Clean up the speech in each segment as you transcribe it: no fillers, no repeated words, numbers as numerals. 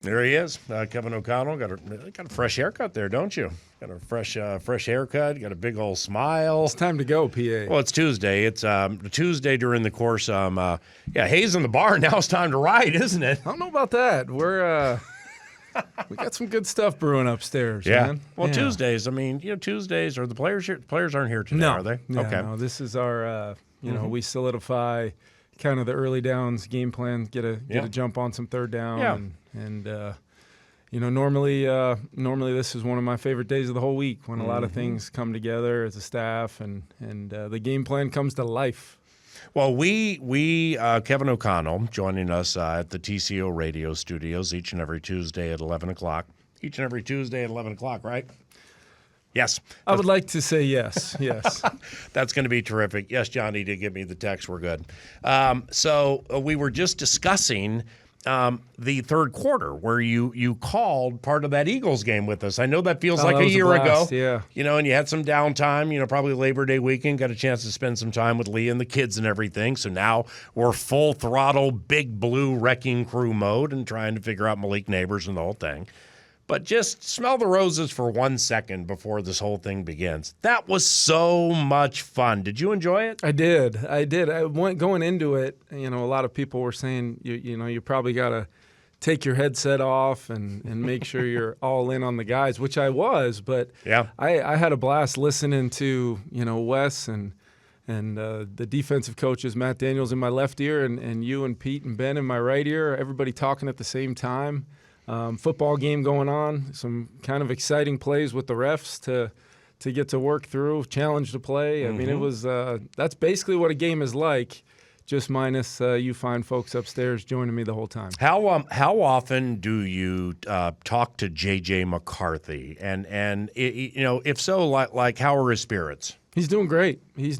There he is, Kevin O'Connell. Got a fresh haircut there, don't you? Got a fresh haircut. Got a big old smile. It's time to go, PA. Well, it's Tuesday. It's Tuesday during the course. Hayes in the bar. Now it's time to ride, isn't it? I don't know about that. We got some good stuff brewing upstairs, man. Well, yeah. Tuesdays. I mean, Tuesdays are the players here. The players aren't here today, are they? Yeah, okay. No, this is our. We solidify kind of the early downs game plan. Get a jump on some third down. Yeah. Normally this is one of my favorite days of the whole week when a lot of things come together as a staff and the game plan comes to life. Well, we Kevin O'Connell joining us at the TCO radio studios each and every Tuesday at 11 o'clock. Each and every Tuesday at 11 o'clock, right? Yes. I would like to say yes. Yes. That's going to be terrific. Yes, Johnny did give me the text. We're good. So we were just discussing the third quarter where you called part of that Eagles game with us. I know that feels like a year ago. Yeah. And you had some downtime, probably Labor Day weekend, got a chance to spend some time with Lee and the kids and everything. So now we're full throttle, big blue wrecking crew mode and trying to figure out Malik Neighbors and the whole thing. But just smell the roses for 1 second before this whole thing begins. That was so much fun. Did you enjoy it? I did. Going into it, a lot of people were saying, you probably got to take your headset off and make sure you're all in on the guys, which I was. But yeah. I had a blast listening to, Wes and the defensive coaches, Matt Daniels in my left ear and you and Pete and Ben in my right ear, everybody talking at the same time. Football game going on, some kind of exciting plays with the refs to get to work through, challenge to play. I mean, it was that's basically what a game is like, just minus you fine folks upstairs joining me the whole time. How often do you talk to J.J. McCarthy? And if so, like how are his spirits? He's doing great. He's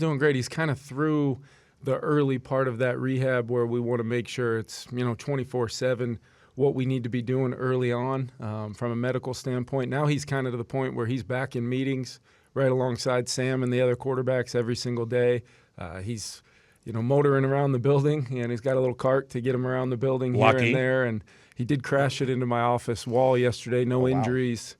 kind of through the early part of that rehab where we want to make sure it's 24/7. What we need to be doing early on from a medical standpoint. Now he's kind of to the point where he's back in meetings right alongside Sam and the other quarterbacks every single day. He's, motoring around the building, and he's got a little cart to get him around the building here and there. And he did crash it into my office wall yesterday. No injuries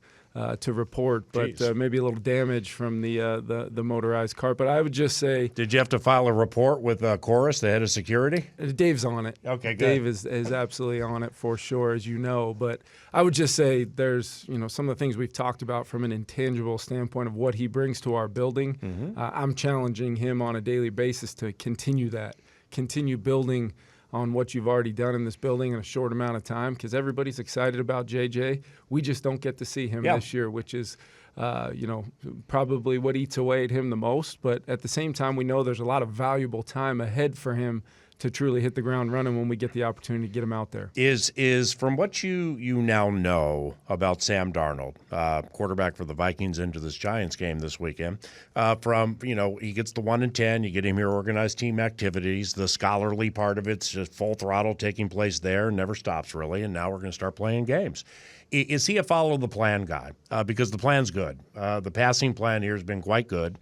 to report, but maybe a little damage from the motorized cart. But I would just say, did you have to file a report with Chorus, the head of security? Dave's on it. Okay, good. Dave is absolutely on it for sure, as you know. But I would just say there's some of the things we've talked about from an intangible standpoint of what he brings to our building. I'm challenging him on a daily basis to continue building on what you've already done in this building in a short amount of time, because everybody's excited about JJ. We just don't get to see him this year, which is, probably what eats away at him the most. But at the same time, we know there's a lot of valuable time ahead for him to truly hit the ground running when we get the opportunity to get him out there. Is from what you now know about Sam Darnold, quarterback for the Vikings into this Giants game this weekend, he gets the 1 and 10, you get him here organized team activities, the scholarly part of it's just full throttle taking place there, never stops really, and now we're going to start playing games. Is he a follow-the-plan guy? Because the plan's good. The passing plan here has been quite good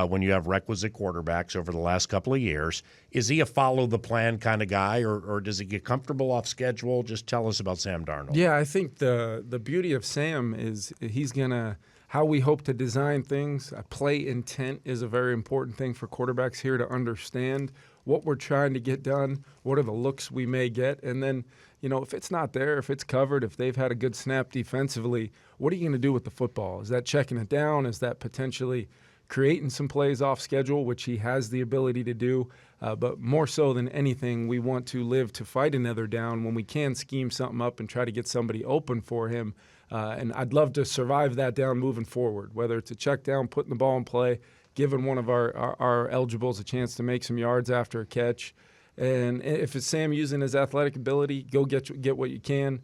when you have requisite quarterbacks over the last couple of years. Is he a follow-the-plan kind of guy, or does he get comfortable off schedule? Just tell us about Sam Darnold. Yeah, I think the beauty of Sam is he's going to – how we hope to design things. Play intent is a very important thing for quarterbacks here to understand what we're trying to get done, what are the looks we may get, and then – if it's not there, if it's covered, if they've had a good snap defensively, what are you going to do with the football? Is that checking it down? Is that potentially creating some plays off schedule, which he has the ability to do? But more so than anything, we want to live to fight another down when we can scheme something up and try to get somebody open for him. And I'd love to survive that down moving forward, whether it's a check down, putting the ball in play, giving one of our eligibles a chance to make some yards after a catch. And if it's Sam using his athletic ability, go get what you can,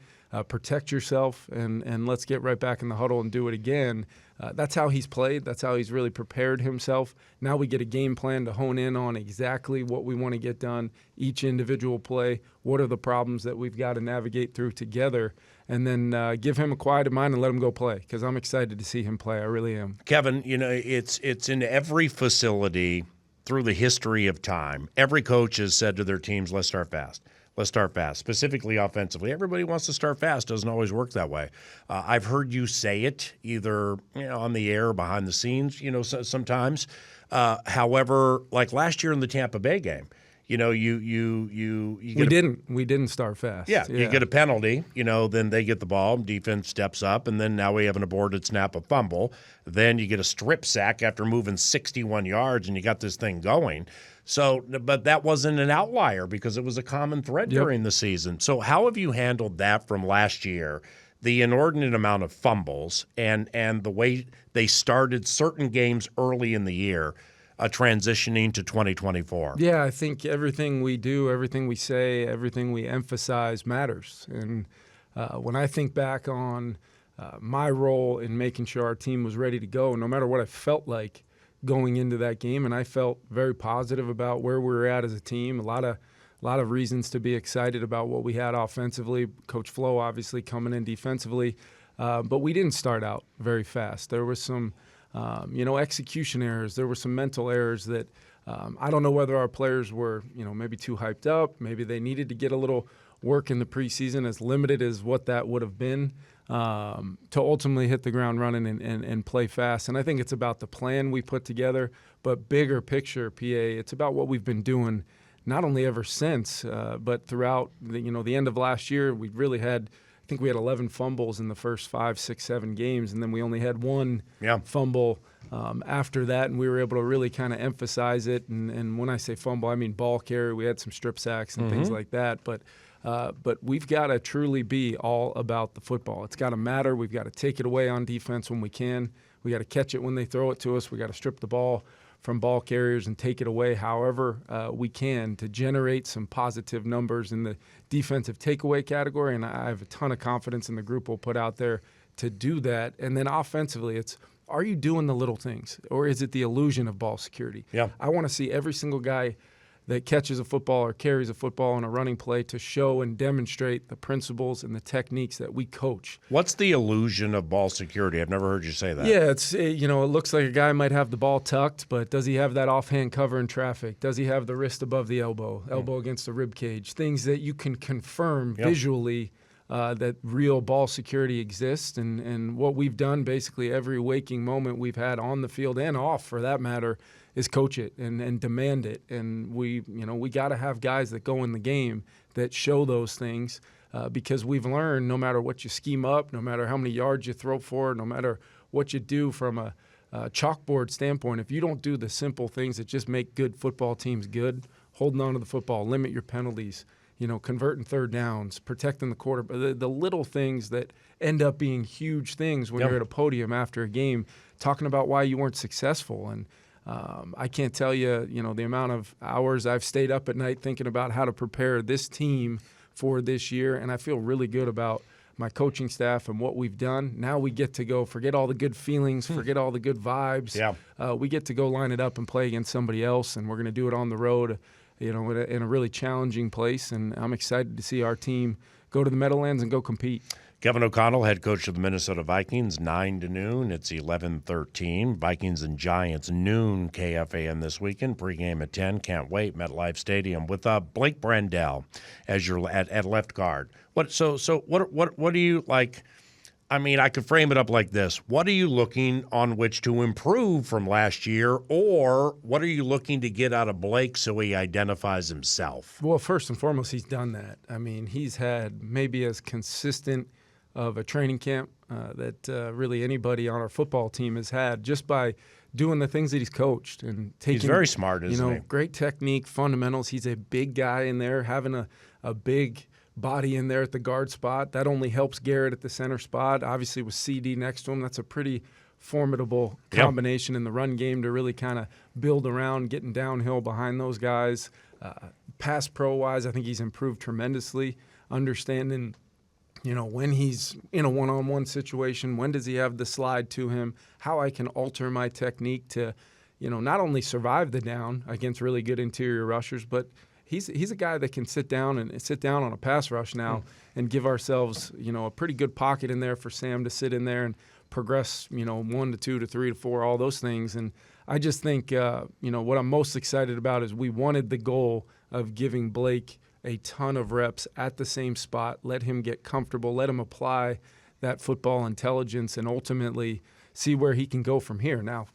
protect yourself, and let's get right back in the huddle and do it again. That's how he's played. That's how he's really prepared himself. Now we get a game plan to hone in on exactly what we want to get done, each individual play, what are the problems that we've got to navigate through together, and then give him a quieted mind and let him go play, because I'm excited to see him play. I really am. Kevin, it's in every facility through the history of time. Every coach has said to their teams, let's start fast. let's start fast, specifically offensively. Everybody wants to start fast. Doesn't always work that way. I've heard you say it either on the air or behind the scenes, sometimes. However, like last year in the Tampa Bay game, you we didn't start fast. Yeah, you get a penalty, then they get the ball, defense steps up, and then now we have an aborted snap, a fumble. Then you get a strip sack after moving 61 yards, and you got this thing going. So, but that wasn't an outlier because it was a common thread during the season. So how have you handled that from last year, the inordinate amount of fumbles and the way they started certain games early in the year, transitioning to 2024? Yeah, I think everything we do, everything we say, everything we emphasize matters. And when I think back on my role in making sure our team was ready to go, no matter what I felt like going into that game, and I felt very positive about where we were at as a team, a lot of reasons to be excited about what we had offensively. Coach Flo obviously coming in defensively, but we didn't start out very fast. There was some execution errors. There were some mental errors that I don't know whether our players were, maybe too hyped up. Maybe they needed to get a little work in the preseason, as limited as what that would have been, to ultimately hit the ground running and play fast. And I think it's about the plan we put together, but bigger picture, PA, it's about what we've been doing not only ever since, but throughout the end of last year. We really had – I think we had 11 fumbles in the first 5, 6, 7 games, and then we only had one fumble after that, and we were able to really kind of emphasize it. And when I say fumble, I mean ball carry. We had some strip sacks and things like that. But we've got to truly be all about the football. It's got to matter. We've got to take it away on defense when we can. We got to catch it when they throw it to us. We got to strip the ball from ball carriers and take it away however we can to generate some positive numbers in the defensive takeaway category. And I have a ton of confidence in the group we'll put out there to do that. And then offensively, it's, are you doing the little things, or is it the illusion of ball security? Yeah. I want to see every single guy that catches a football or carries a football in a running play to show and demonstrate the principles and the techniques that we coach. What's the illusion of ball security? I've never heard you say that. Yeah, it's it looks like a guy might have the ball tucked, but does he have that offhand cover in traffic? Does he have the wrist above the elbow against the rib cage? Things that you can confirm visually that real ball security exists. And what we've done basically every waking moment we've had on the field and off, for that matter, is coach it and demand it. And we got to have guys that go in the game that show those things because we've learned no matter what you scheme up, no matter how many yards you throw for, no matter what you do from a chalkboard standpoint, if you don't do the simple things that just make good football teams good, holding on to the football, limit your penalties, converting third downs, protecting the quarterback, the little things that end up being huge things when you're at a podium after a game, talking about why you weren't successful. And I can't tell you, the amount of hours I've stayed up at night thinking about how to prepare this team for this year, and I feel really good about my coaching staff and what we've done. Now we get to go forget all the good feelings, forget all the good vibes. We get to go line it up and play against somebody else, and we're going to do it on the road, in a really challenging place, and I'm excited to see our team go to the Meadowlands and go compete. Kevin O'Connell, head coach of the Minnesota Vikings, 9 to noon. It's 11:13. Vikings and Giants, noon KFAN this weekend. Pregame at 10. Can't wait. MetLife Stadium with Blake Brandel as your at left guard. What do you like? I mean, I could frame it up like this. What are you looking on which to improve from last year, or what are you looking to get out of Blake so he identifies himself? Well, first and foremost, he's done that. I mean, he's had maybe as consistent of a training camp that really anybody on our football team has had, just by doing the things that he's coached and taking. He's very smart, isn't he? Great technique, fundamentals. He's a big guy in there, having a big body in there at the guard spot. That only helps Garrett at the center spot. Obviously, with CD next to him, that's a pretty formidable combination in the run game to really kind of build around, getting downhill behind those guys. Pass pro-wise, I think he's improved tremendously, understanding when he's in a one-on-one situation, when does he have the slide to him, how I can alter my technique to, not only survive the down against really good interior rushers, but he's a guy that can sit down on a pass rush now and give ourselves, a pretty good pocket in there for Sam to sit in there and progress, 1 to 2 to 3 to 4, all those things. And I just think, what I'm most excited about is we wanted the goal of giving Blake a ton of reps at the same spot, let him get comfortable, let him apply that football intelligence, and ultimately see where he can go from here. Now,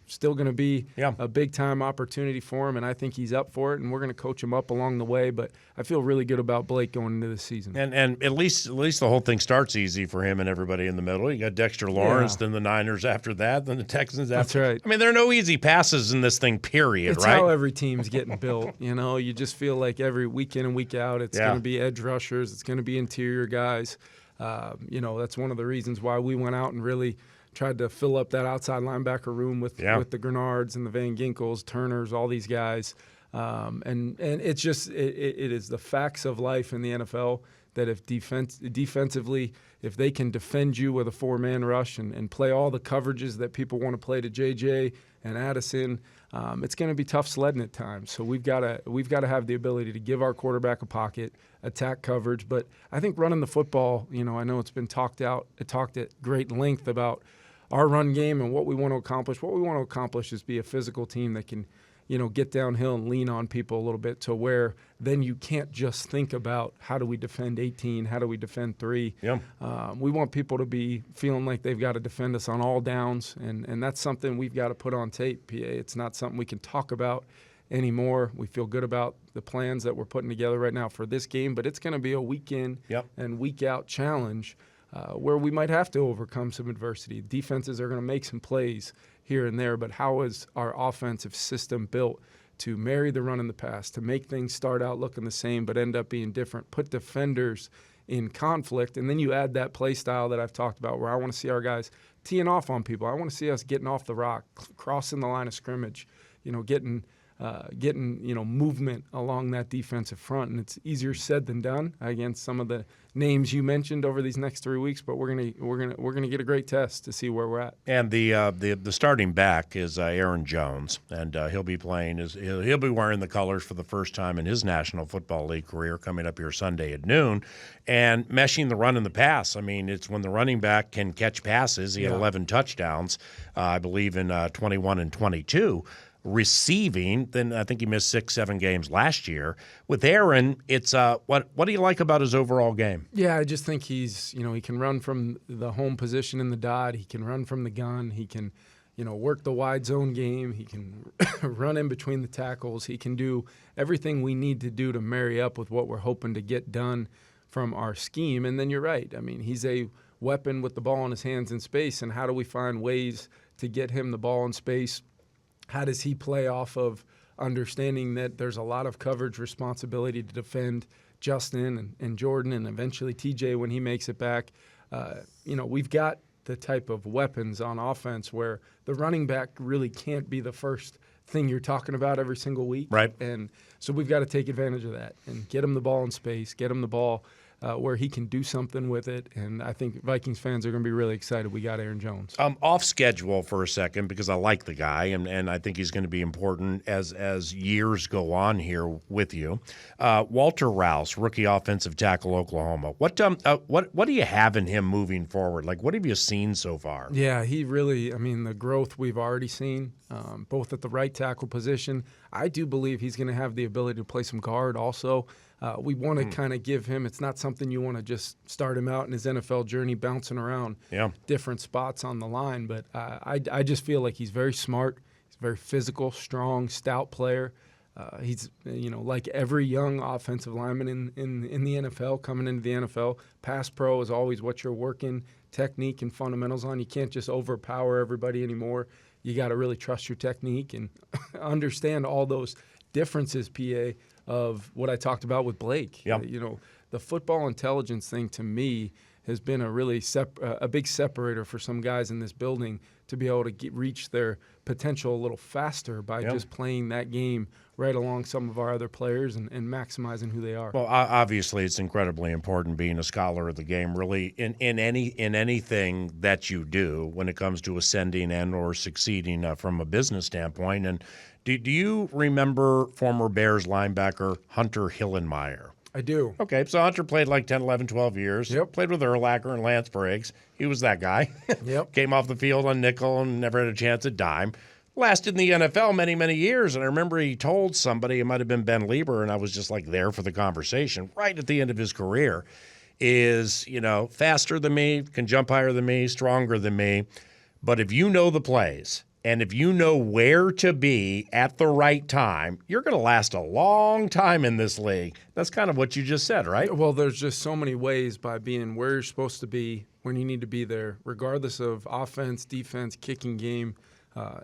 still going to be a big-time opportunity for him, and I think he's up for it, and we're going to coach him up along the way. But I feel really good about Blake going into this season. And at least the whole thing starts easy for him and everybody in the middle. You got Dexter Lawrence, then the Niners after that, then the Texans after. That's right. I mean, there are no easy passes in this thing, period, it's right? It's how every team's getting built. You just feel like every week in and week out it's going to be edge rushers, it's going to be interior guys. That's one of the reasons why we went out and really tried to fill up that outside linebacker room with the Grenards and the Van Ginkels, Turners, all these guys. And it's just it is the facts of life in the NFL that if defensively, if they can defend you with a four-man rush and play all the coverages that people want to play to JJ and Addison, it's going to be tough sledding at times. So we've got to have the ability to give our quarterback a pocket, attack coverage. But I think running the football, I know it's been talked at great length about our run game and what we want to accomplish. What we want to accomplish is be a physical team that can, get downhill and lean on people a little bit to where then you can't just think about how do we defend 18, how do we defend 3. Yeah. We want people to be feeling like they've got to defend us on all downs, and that's something we've got to put on tape, PA. It's not something we can talk about anymore. We feel good about the plans that we're putting together right now for this game, but it's going to be a week in and week out challenge where we might have to overcome some adversity. Defenses are going to make some plays here and there, but how is our offensive system built to marry the run and the pass, to make things start out looking the same but end up being different, put defenders in conflict, and then you add that play style that I've talked about where I want to see our guys teeing off on people. I want to see us getting off the rock, crossing the line of scrimmage, getting movement along that defensive front, and it's easier said than done against some of the names you mentioned over these next 3 weeks. But we're gonna get a great test to see where we're at. And the starting back is Aaron Jones, and he'll be playing. He'll be wearing the colors for the first time in his National Football League career, coming up here Sunday at noon, and meshing the run and the pass. I mean, it's when the running back can catch passes. He had 11 touchdowns, I believe, in 21 and 22. Receiving, then I think he missed 6-7 games last year. With Aaron, it's what do you like about his overall game? Yeah, I just think he's he can run from the home position in the dot. He can run from the gun. He can work the wide zone game. He can run in between the tackles. He can do everything we need to do to marry up with what we're hoping to get done from our scheme. And then you're right. I mean, he's a weapon with the ball in his hands in space. And how do we find ways to get him the ball in space? How does he play off of understanding that there's a lot of coverage responsibility to defend Justin and Jordan and eventually TJ when he makes it back? We've got the type of weapons on offense where the running back really can't be the first thing you're talking about every single week. Right. And so we've got to take advantage of that and get him the ball in space, get him the ball where he can do something with it. And I think Vikings fans are going to be really excited we got Aaron Jones. Off schedule for a second because I like the guy, and I think he's going to be important as years go on here with you. Walter Rouse, rookie offensive tackle, Oklahoma. What do you have in him moving forward? Like, what have you seen so far? Yeah, he really, the growth we've already seen, both at the right tackle position. I do believe he's going to have the ability to play some guard also. We want to kind of give him – it's not something you want to just start him out in his NFL journey bouncing around different spots on the line. But I just feel like he's very smart. He's a very physical, strong, stout player. He's, like every young offensive lineman in the NFL, coming into the NFL, pass pro is always what you're working technique and fundamentals on. You can't just overpower everybody anymore. You got to really trust your technique and understand all those differences, PA, of what I talked about with Blake. Yep. The football intelligence thing to me has been a really a big separator for some guys in this building to be able to reach their potential a little faster by just playing that game right along some of our other players and maximizing who they are. Well, obviously, it's incredibly important being a scholar of the game, really, in anything that you do when it comes to ascending and or succeeding from a business standpoint. And do you remember former Bears linebacker Hunter Hillenmeyer? I do. Okay, so Hunter played like 10, 11, 12 years. Yep. Played with Urlacher and Lance Briggs. He was that guy. Yep. Came off the field on nickel and never had a chance at dime. lasted in the NFL many, many years. And I remember he told somebody, it might have been Ben Lieber, and I was just like there for the conversation, right at the end of his career, is, faster than me, can jump higher than me, stronger than me. But if you know the plays and if you know where to be at the right time, you're going to last a long time in this league. That's kind of what you just said, right? Well, there's just so many ways by being where you're supposed to be when you need to be there, regardless of offense, defense, kicking game,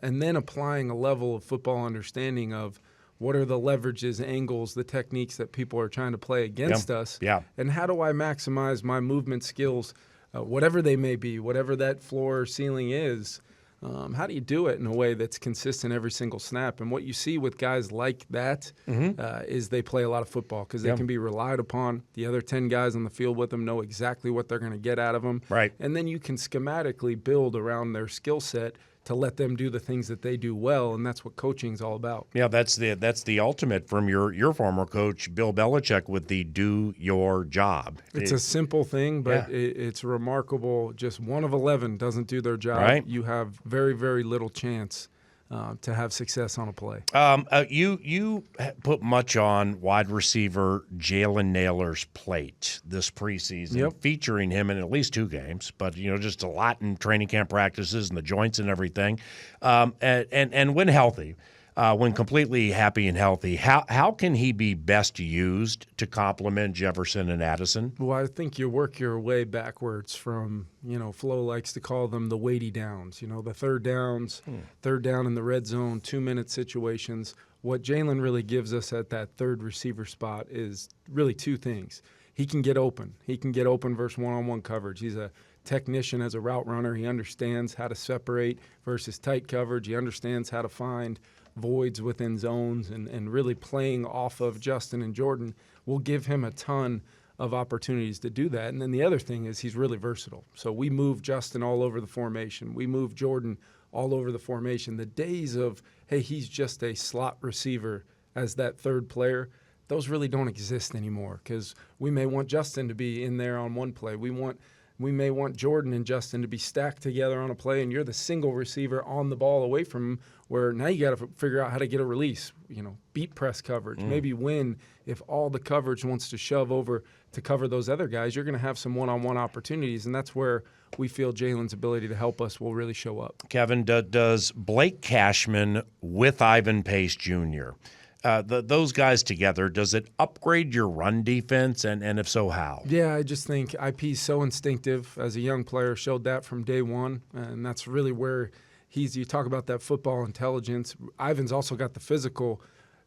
and then applying a level of football understanding of what are the leverages, angles, the techniques that people are trying to play against us, and how do I maximize my movement skills, whatever they may be, whatever that floor or ceiling is. How do you do it in a way that's consistent every single snap? And what you see with guys like that is they play a lot of football because they can be relied upon. The other 10 guys on the field with them know exactly what they're going to get out of them. Right. And then you can schematically build around their skill set to let them do the things that they do well, and that's what coaching's all about. Yeah, that's the ultimate from your former coach, Bill Belichick, with the do your job. It's a simple thing, but it's remarkable. Just 1 of 11 doesn't do their job. Right. You have very, very little chance to have success on a play. You put much on wide receiver Jalen Nailor's plate this preseason, featuring him in at least 2 games, but just a lot in training camp practices and the joints and everything. And when healthy, when completely happy and healthy, how can he be best used to complement Jefferson and Addison? Well, I think you work your way backwards from, Flo likes to call them the weighty downs, the third downs, third down in the red zone, 2-minute situations. What Jaylen really gives us at that third receiver spot is really 2 things. He can get open. He can get open versus one-on-one coverage. He's a technician as a route runner. He understands how to separate versus tight coverage. He understands how to find voids within zones, and really playing off of Justin and Jordan will give him a ton of opportunities to do that. And then the other thing is he's really versatile. So we move Justin all over the formation. We move Jordan all over the formation. The days of, hey, he's just a slot receiver as that third player, those really don't exist anymore because we may want Justin to be in there on one play. We may want Jordan and Justin to be stacked together on a play, and you're the single receiver on the ball away from him, where now you got to figure out how to get a release, beat press coverage, maybe win. If all the coverage wants to shove over to cover those other guys, you're going to have some one-on-one opportunities, and that's where we feel Jalen's ability to help us will really show up. Kevin, does Blake Cashman with Ivan Pace Jr., those guys together, does it upgrade your run defense, and if so, how? Yeah, I just think IP's so instinctive as a young player, showed that from day one, and that's really where you talk about that football intelligence. Ivan's also got the physical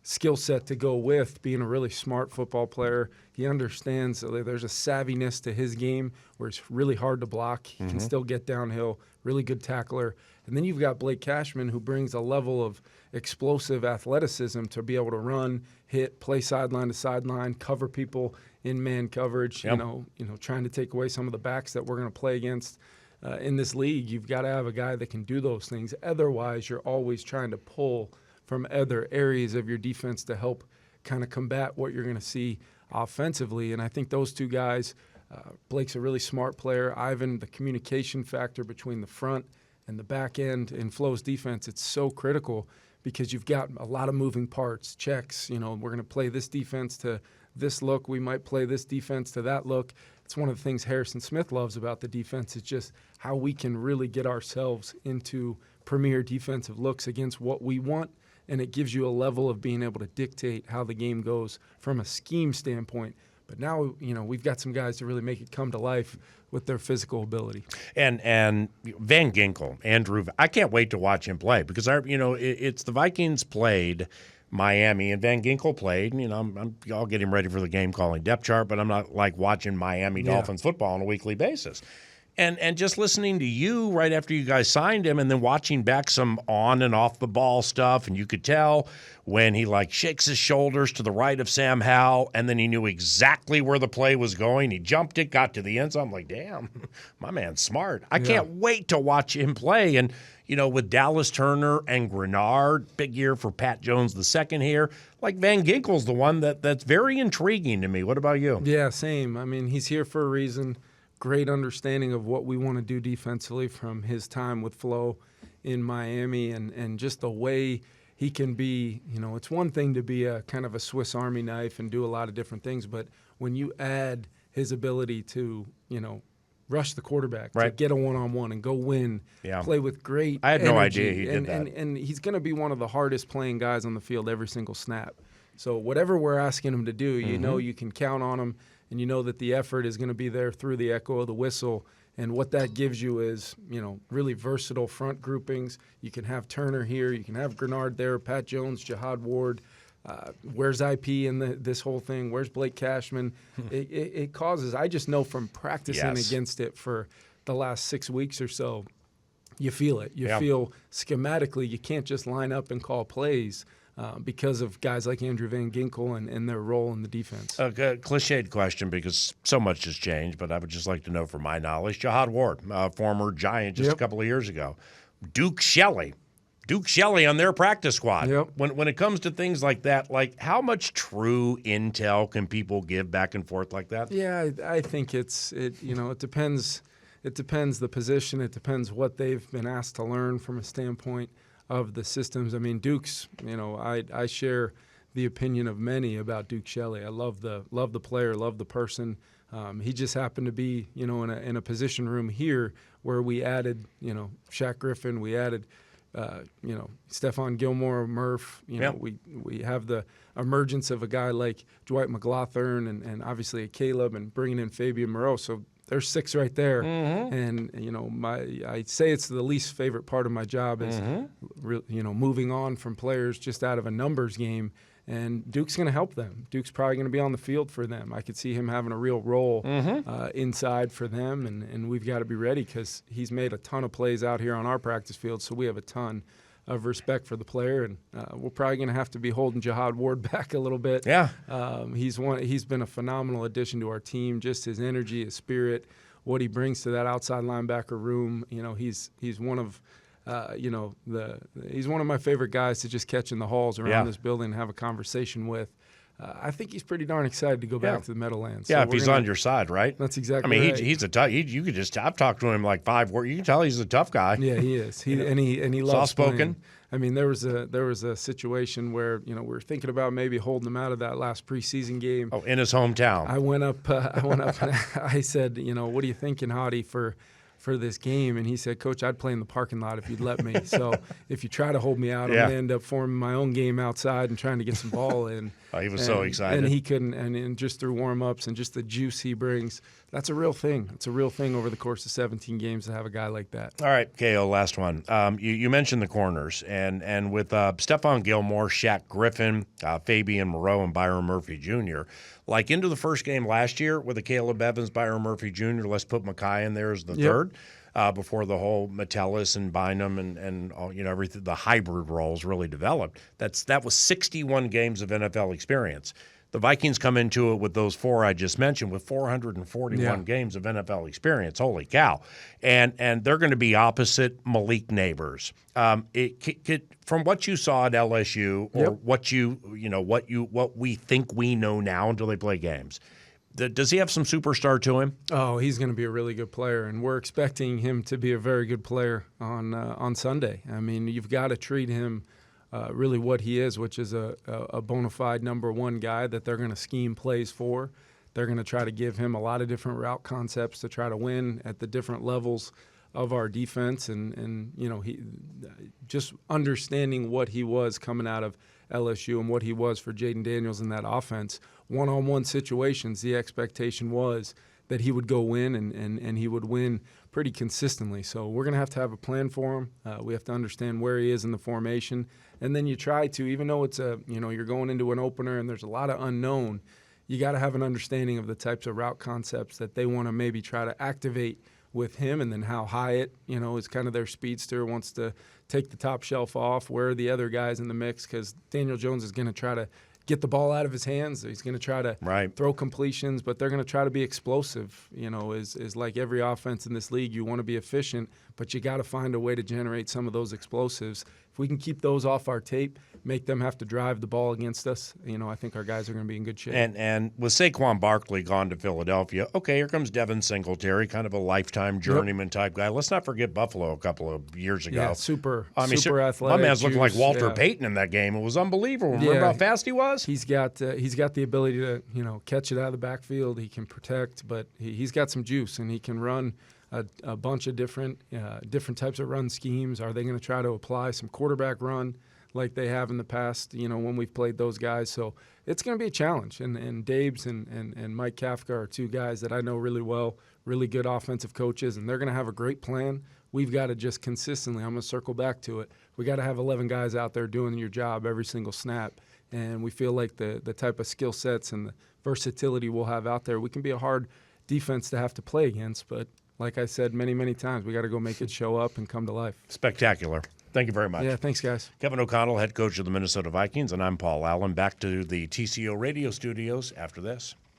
skill set to go with being a really smart football player. He understands there's a savviness to his game where it's really hard to block. He can still get downhill, really good tackler. And then you've got Blake Cashman, who brings a level of explosive athleticism to be able to run, hit, play sideline to sideline, cover people in man coverage, trying to take away some of the backs that we're going to play against. In this league, you've got to have a guy that can do those things. Otherwise, you're always trying to pull from other areas of your defense to help kind of combat what you're going to see offensively. And I think those 2 guys, Blake's a really smart player. Ivan, the communication factor between the front and the back end in Flo's defense, it's so critical because you've got a lot of moving parts, checks. We're going to play this defense to this look. We might play this defense to that look. It's one of the things Harrison Smith loves about the defense is just how we can really get ourselves into premier defensive looks against what we want, and it gives you a level of being able to dictate how the game goes from a scheme standpoint. But now, we've got some guys to really make it come to life with their physical ability. And Van Ginkel, Andrew, I can't wait to watch him play because it's the Vikings played Miami, and Van Ginkel played. I'll get him ready for the game calling depth chart, but I'm not like watching Miami Dolphins football on a weekly basis. And just listening to you right after you guys signed him and then watching back some on and off the ball stuff, and you could tell when he shakes his shoulders to the right of Sam Howell and then he knew exactly where the play was going. He jumped it, got to the end zone. I'm like, damn, my man's smart. I can't wait to watch him play. And, with Dallas Turner and Grenard, big year for Pat Jones II here, Van Ginkel's the one that's very intriguing to me. What about you? Yeah, same. I mean, he's here for a reason. Great understanding of what we want to do defensively from his time with Flo in Miami, and just the way he can be, it's one thing to be a kind of a Swiss Army knife and do a lot of different things, but when you add his ability to, rush the quarterback, to get a one-on-one and go win, play with great I had energy, no idea he did that. And he's going to be one of the hardest playing guys on the field every single snap. So whatever we're asking him to do, you can count on him, and you know that the effort is going to be there through the echo of the whistle. And what that gives you is, really versatile front groupings. You can have Turner here. You can have Grenard there, Pat Jones, Jihad Ward. Where's IP in this whole thing? Where's Blake Cashman? It causes – I just know from practicing against it for the last 6 weeks or so, you feel it. You feel schematically you can't just line up and call plays. Because of guys like Andrew Van Ginkel and their role in the defense. A cliched question because so much has changed, but I would just like to know from my knowledge, Jihad Ward, former Giant just a couple of years ago. Duke Shelley on their practice squad. Yep. When it comes to things like that, like how much true intel can people give back and forth like that? Yeah, I think it depends. It depends the position. It depends what they've been asked to learn from a standpoint of the systems. I mean, Duke's, I share the opinion of many about Duke Shelley. I love the player, love the person. He just happened to be, in a position room here where we added, Shaq Griffin, we added, Stephon Gilmore, Murph. We have the emergence of a guy like Dwight McLaughlin and obviously a Caleb, and bringing in Fabian Moreau. So there's 6 right there, and I say it's the least favorite part of my job is, moving on from players just out of a numbers game, and Duke's going to help them. Duke's probably going to be on the field for them. I could see him having a real role inside for them, and we've got to be ready because he's made a ton of plays out here on our practice field, so we have a ton of respect for the player, and we're probably going to have to be holding Jihad Ward back a little bit. Yeah, he's been a phenomenal addition to our team. Just his energy, his spirit, what he brings to that outside linebacker room. He's one of he's one of my favorite guys to just catch in the halls around this building and have a conversation with. I think he's pretty darn excited to go back to the Meadowlands. Yeah, so if he's on your side, right? That's exactly right. Right. He's a tough. You could just. I've talked to him like 5 words. You can tell he's a tough guy. Yeah, he is. He loves soft-spoken. Playing. I mean, there was a situation where we were thinking about maybe holding him out of that last preseason game. Oh, in his hometown. I went up. And I said, what are you thinking, Hottie, for this game? And he said, Coach, I'd play in the parking lot if you'd let me. So if you try to hold me out, I'm going to end up forming my own game outside and trying to get some ball in. Oh, he was so excited. And he couldn't. And just through warm-ups and just the juice he brings, that's a real thing. It's a real thing over the course of 17 games to have a guy like that. All right, KO, last one. You mentioned the corners. And with Stephon Gilmore, Shaq Griffin, Fabian Moreau, and Byron Murphy Jr., like into the first game last year with the Caleb Evans, Byron Murphy Jr., let's put Mackay in there as the third. Before the whole Metellus and Bynum and everything, the hybrid roles really developed. That was 61 games of NFL experience. The Vikings come into it with those 4 I just mentioned with 441 games of NFL experience. Holy cow! And they're going to be opposite Malik Neighbors. From what you saw at LSU or what we think we know now until they play games. Does he have some superstar to him? Oh, he's going to be a really good player, and we're expecting him to be a very good player on Sunday. I mean, you've got to treat him really what he is, which is a bona fide number 1 guy that they're going to scheme plays for. They're going to try to give him a lot of different route concepts to try to win at the different levels of our defense, and he just understanding what he was coming out of LSU and what he was for Jaden Daniels in that offense. One-on-one situations, the expectation was that he would go win and he would win pretty consistently. So we're going to have a plan for him. We have to understand where he is in the formation. And then you try to, even though it's you're going into an opener and there's a lot of unknown, you got to have an understanding of the types of route concepts that they want to maybe try to activate with him, and then how Hyatt, is kind of their speedster, wants to take the top shelf off. Where are the other guys in the mix? Because Daniel Jones is going to try to get the ball out of his hands. He's going to try to throw completions, but they're going to try to be explosive. Is like every offense in this league, you want to be efficient, but you got to find a way to generate some of those explosives. if we can keep those off our tape, make them have to drive the ball against us, I think our guys are going to be in good shape. And with Saquon Barkley gone to Philadelphia, okay, here comes Devin Singletary, kind of a lifetime journeyman type guy. Let's not forget Buffalo a couple of years ago. Yeah, super athletic. My man's looking like Walter yeah. Payton in that game. It was unbelievable. Remember how fast he was? He's got the ability to catch it out of the backfield. He can protect, but he's got some juice, and he can run a bunch of different types of run schemes. Are they going to try to apply some quarterback run like they have in the past, when we've played those guys? So it's going to be a challenge. And Dabes and Mike Kafka are two guys that I know really well, really good offensive coaches, and they're going to have a great plan. We've got to just consistently, I'm going to circle back to it, we got to have 11 guys out there doing your job every single snap. And we feel like the type of skill sets and the versatility we'll have out there, we can be a hard defense to have to play against. But like I said many, many times, we got to go make it show up and come to life. Spectacular. Thank you very much. Yeah, thanks, guys. Kevin O'Connell, head coach of the Minnesota Vikings, and I'm Paul Allen. Back to the TCO radio studios after this.